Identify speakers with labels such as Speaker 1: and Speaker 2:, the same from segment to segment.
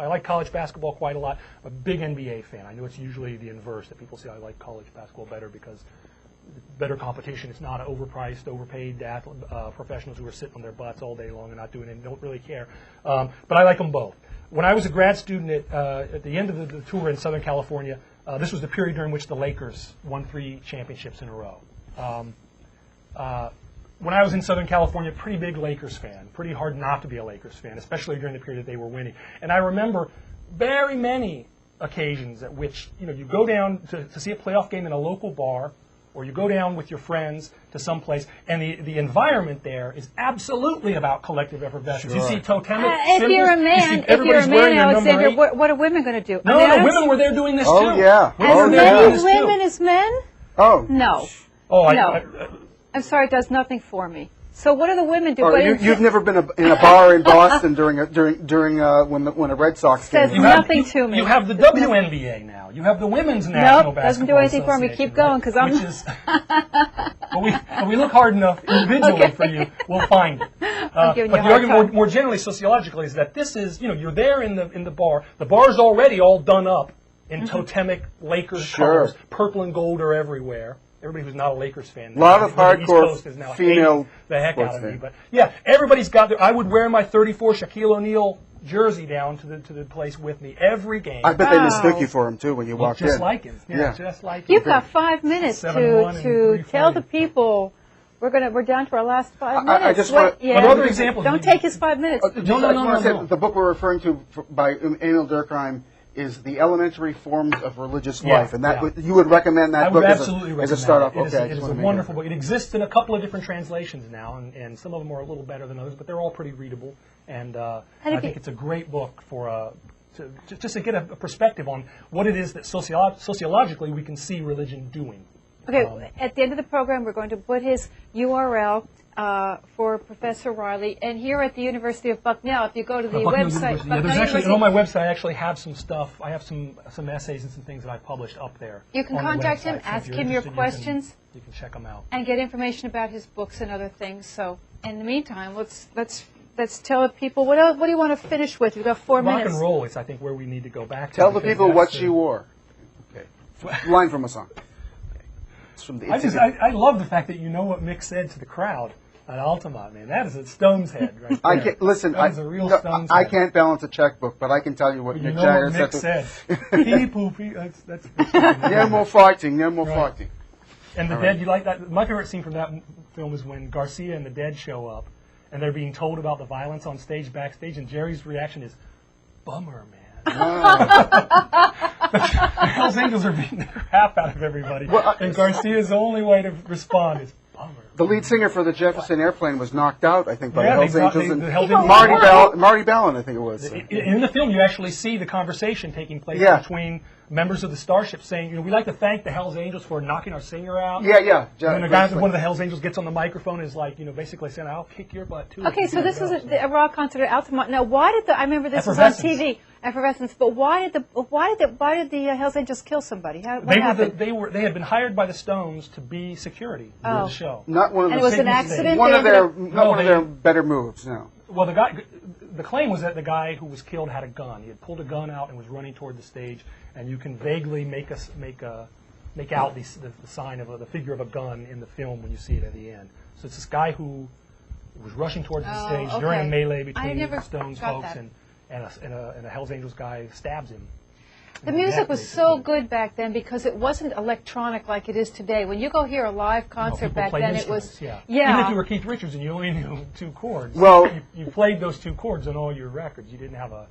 Speaker 1: I like college basketball quite a lot. I'm a big NBA fan. I know it's usually the inverse, that people say I like college basketball better because better competition. It's not overpriced, overpaid professionals who are sitting on their butts all day long and not doing it and don't really care. But I like them both. When I was a grad student at the end of the tour in Southern California, this was the period during which the Lakers won 3 championships in a row. When I was in Southern California, pretty big Lakers fan. Pretty hard not to be a Lakers fan, especially during the period that they were winning. And I remember very many occasions at which you go down to see a playoff game in a local bar, or you go down with your friends to some place, and the environment there is absolutely about collective effervescence.
Speaker 2: Sure.
Speaker 1: You see totemic
Speaker 3: if you're a man, Alexander, what are women going to do?
Speaker 1: No, women were there doing this too.
Speaker 2: Oh, yeah.
Speaker 3: As many women as men?
Speaker 2: Oh.
Speaker 3: No.
Speaker 1: Oh,
Speaker 3: no. I'm sorry, it does nothing for me. So what do the women do?
Speaker 2: Oh, you've never been in a bar in Boston during when a Red Sox game.
Speaker 3: Says nothing to me.
Speaker 1: You have the WNBA now. You have the women's national basketball
Speaker 3: doesn't do anything for me. Keep going, because I'm.
Speaker 1: But we look hard enough individually for you, we'll find it. But the argument more generally sociologically is that this is you're there in the bar. The bar is already all done up in totemic Lakers colors. Purple and gold are everywhere. Everybody who's not a Lakers fan.
Speaker 2: A lot of hardcore female
Speaker 1: the heck out of me. But yeah, everybody's got their. I would wear my 34 Shaquille O'Neal jersey down to the place with me every game.
Speaker 2: I bet they mistook you for him too when you walked in.
Speaker 1: Just like him. Yeah, just like him.
Speaker 3: You've got 5 minutes to tell the people. We're down to our last 5 minutes.
Speaker 2: I just want
Speaker 1: another example.
Speaker 3: Don't take his 5 minutes.
Speaker 2: No. The book we're referring to by Emil Durkheim is The Elementary Forms of Religious Life, and you would recommend that book as a startup.
Speaker 1: It is a wonderful book. It exists in a couple of different translations now, and some of them are a little better than others, but they're all pretty readable. And I think it's a great book for just to get a perspective on what it is that sociologically we can see religion doing.
Speaker 3: Okay, at the end of the program, we're going to put his URL for Professor Riley. And here at the University of Bucknell, if you go to the website...
Speaker 1: on my website, I actually have some stuff. I have some essays and some things that I've published up there.
Speaker 3: You can contact him, ask him your questions.
Speaker 1: You can check them out.
Speaker 3: And get information about his books and other things. So, in the meantime, let's tell the people, what do you want to finish with? We've got 4 minutes.
Speaker 1: Rock and roll is, I think, where we need to go back to.
Speaker 2: Tell the people what she wore. Okay. Line from a song.
Speaker 1: I love the fact that you know what Mick said to the crowd at Altamont, man. That is a Stone's head right there. That is a real Stone's head.
Speaker 2: I can't balance a checkbook, but I can tell you what Mick Jagger
Speaker 1: said. That's
Speaker 2: no more fighting, no more fighting.
Speaker 1: And the Dead, you like that? My favorite scene from that film is when Garcia and the Dead show up, and they're being told about the violence on stage, backstage, and Jerry's reaction is, bummer, man. The Hells Angels are beating the crap out of everybody, and Garcia's only way to respond is bummer.
Speaker 2: The lead singer for the Jefferson Airplane was knocked out, I think, by the Hells Angels, and Marty Ballin, I think it was.
Speaker 1: In the film, you actually see the conversation taking place between members of the Starship saying, we'd like to thank the Hells Angels for knocking our singer out.
Speaker 2: Yeah.
Speaker 1: And one of the Hells Angels gets on the microphone and is like, basically saying, I'll kick your butt too.
Speaker 3: Okay, so this was a rock concert at Altamont. Now, why did I remember this was on TV. Effervescence, but why did the Hells Angels kill somebody? What happened?
Speaker 1: They had been hired by the Stones to be security for the show.
Speaker 2: Not one of
Speaker 3: and it was an accident.
Speaker 2: One of their better moves. No.
Speaker 1: Well, the claim was that the guy who was killed had a gun. He had pulled a gun out and was running toward the stage, and you can vaguely make out the sign of the figure of a gun in the film when you see it at the end. So it's this guy who was rushing towards the stage during a melee between the Stones folks and a Hells Angels guy stabs him.
Speaker 3: The music was so good back then because it wasn't electronic like it is today. When you go hear a live concert back then, it was
Speaker 1: Even if you were Keith Richards and you only knew 2 chords, you played those 2 chords on all your records. You didn't have a.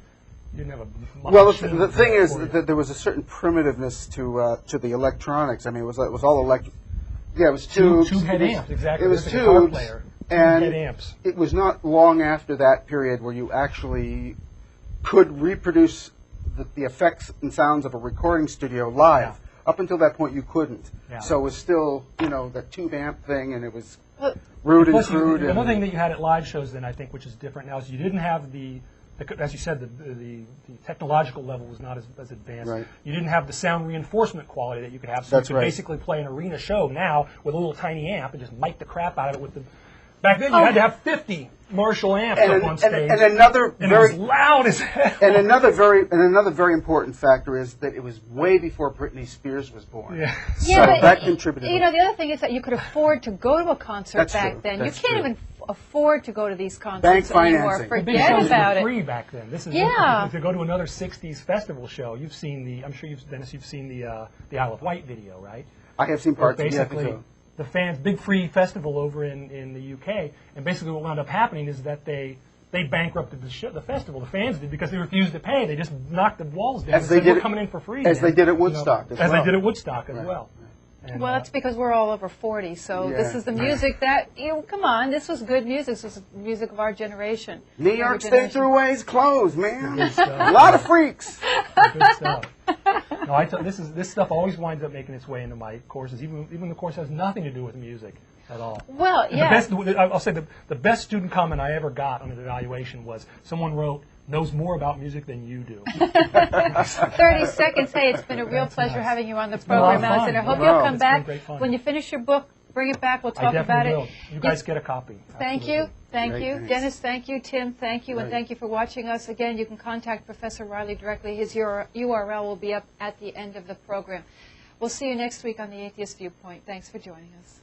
Speaker 2: Well, the thing is that there was a certain primitiveness to the electronics. I mean, it was all electric. Yeah, it was tubes.
Speaker 1: Tube head amps, exactly.
Speaker 2: It was tubes, and
Speaker 1: head amps.
Speaker 2: It was not long after that period where you actually could reproduce the effects and sounds of a recording studio live. Yeah. Up until that point, you couldn't. Yeah. So it was still, the tube amp thing, and it was rude and crude.
Speaker 1: Another thing that you had at live shows then, I think, which is different now, is you didn't have as you said, the technological level was not as advanced.
Speaker 2: Right.
Speaker 1: You didn't have the sound reinforcement quality that you could have. So you could basically play an arena show now with a little tiny amp and just mic the crap out of it with Back then, you had to have 50 Marshall amps up on stage.
Speaker 2: And another
Speaker 1: and
Speaker 2: very
Speaker 1: it was loud as hell.
Speaker 2: And another very important factor is that it was way before Britney Spears was born.
Speaker 1: Yeah.
Speaker 2: So
Speaker 3: Yeah, but
Speaker 2: that contributed.
Speaker 3: You know, the other thing is that you could afford to go to a concert
Speaker 2: That's
Speaker 3: back
Speaker 2: true.
Speaker 3: then.
Speaker 2: That's
Speaker 3: You can't
Speaker 2: true.
Speaker 3: even afford to go to these
Speaker 2: Bank
Speaker 3: concerts anymore.
Speaker 2: financing.
Speaker 1: The big
Speaker 3: Forget
Speaker 1: shows
Speaker 3: about
Speaker 1: were
Speaker 3: it.
Speaker 1: free back then. This is
Speaker 3: Yeah.
Speaker 1: if you go to another '60s festival show, you've seen the. I'm sure Dennis, you've seen the Isle of Wight video, right?
Speaker 2: I have seen parts.
Speaker 1: Basically,
Speaker 2: Yeah, I think so.
Speaker 1: the fans, big free festival over in the UK, and basically what wound up happening is that they bankrupted the festival. The fans did because they refused to pay. They just knocked the walls down.
Speaker 2: As
Speaker 1: and
Speaker 2: they
Speaker 1: said,
Speaker 2: did
Speaker 1: we're
Speaker 2: it-
Speaker 1: coming in for free.
Speaker 2: as
Speaker 1: man."
Speaker 2: they did at
Speaker 1: You know,
Speaker 2: Woodstock as
Speaker 1: as
Speaker 2: well.
Speaker 1: they did at Woodstock as
Speaker 2: Right.
Speaker 1: well. And,
Speaker 3: Well, that's because we're all over 40. So
Speaker 2: Yeah.
Speaker 3: this is the music that, come on, this was good music. This was music of our generation.
Speaker 2: New
Speaker 3: Younger
Speaker 2: York State
Speaker 3: generation.
Speaker 2: Thruway's closed, man.
Speaker 1: Good stuff.
Speaker 2: A lot of freaks.
Speaker 1: Good stuff. No, this stuff always winds up making its way into my courses, even the course has nothing to do with music at all.
Speaker 3: Well, yeah.
Speaker 1: I'll say the best student comment I ever got on an evaluation was someone wrote, "Knows more about music than you do."
Speaker 3: 30 seconds. Hey, it's been a real
Speaker 1: That's
Speaker 3: pleasure
Speaker 1: nice.
Speaker 3: having you on the
Speaker 1: been a lot of
Speaker 3: program, Alexander. I
Speaker 1: fun.
Speaker 3: hope
Speaker 2: Wow.
Speaker 3: you'll come
Speaker 1: It's been
Speaker 3: back.
Speaker 1: great fun.
Speaker 3: When you finish your book, bring it back. We'll
Speaker 1: I
Speaker 3: talk about
Speaker 1: definitely
Speaker 3: it.
Speaker 1: will. You guys get a copy.
Speaker 3: Thank you.
Speaker 1: Absolutely.
Speaker 3: Thank
Speaker 2: Great,
Speaker 3: you.
Speaker 2: thanks.
Speaker 3: Dennis, thank you. Tim, thank you. And
Speaker 2: Right.
Speaker 3: thank you for watching us. Again, you can contact Professor Riley directly. His URL will be up at the end of the program. We'll see you next week on the Atheist Viewpoint. Thanks for joining us.